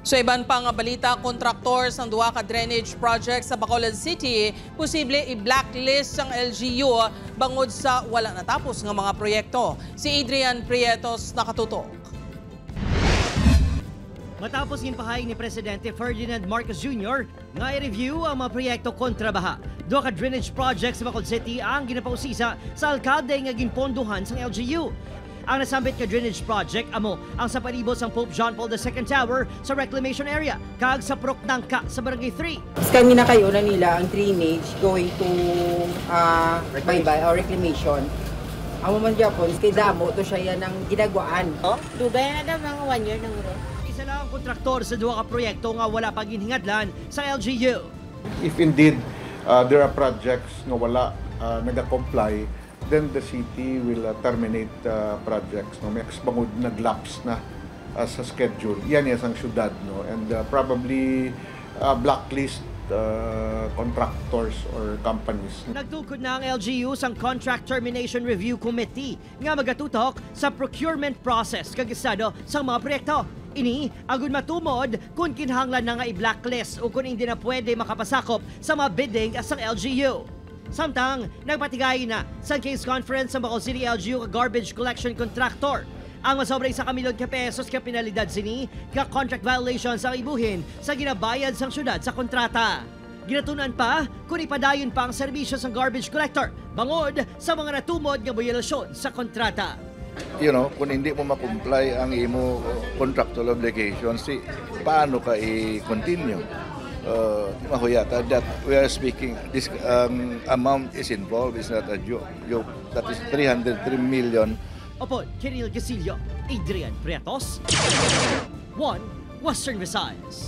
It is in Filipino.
Sa iban pang balita, kontraktor ng duwa ka drainage project sa Bacolod City, posible i-blacklist ang LGU bangod sa wala natapos ng mga proyekto. Si Adrian Prietos nakatutok. Matapos ginpahayag ni Presidente Ferdinand Marcos Jr. nga i-review ang mga proyekto kontra baha. Duwa ka drainage project sa Bacolod City ang ginapausisa sa alkalde nga ginponduhan sa LGU. Ang nasambit ka drainage project amo ang sa palibot sang Pope John Paul II Tower sa reclamation area kag sa Procnangka sa Barangay 3. Kanina kayo na nila ang drainage going to bye-bye or reclamation. Ang man Japon, kay damo to siya yan ang ginagwaan. Dugay na daw mga 1 year nang uro. Isa lang ang kontraktor sa duwa ka proyekto nga wala pa ginhingadlan sa LGU. If indeed there are projects na wala nag-comply, then the city will terminate projects. No? May bangod nag-lapse na sa schedule. Yan ang syudad. No? And probably blacklist contractors or companies. Nagtukod na ang LGU sang Contract Termination Review Committee nga magatutok sa procurement process kag estado sa mga proyekto. Ini agud matumod kung kinahanglan na nga i-blacklist o kung hindi na pwede makapasakop sa mga bidding sang LGU. Samtang, nagpatigay na sa case conference sa Bacolod City LGU garbage collection contractor. Ang masobrang sa kamilyon ka pesos ka penalidad sini ka contract violations ang ibuhin sa ginabayad sang syudad sa kontrata. Ginatunan pa kung ipadayon pa ang serbisyo sa garbage collector bangod sa mga natumod nga biolasyon sa kontrata. You know, kung hindi mo makomply ang imo contractual obligations, paano ka i-continue? Mahuyata that we are speaking, this amount is involved, is not a joke. That is 303 million. Opo, Kiril Gasilio, Adrian Prietos, 1 Western Visayas.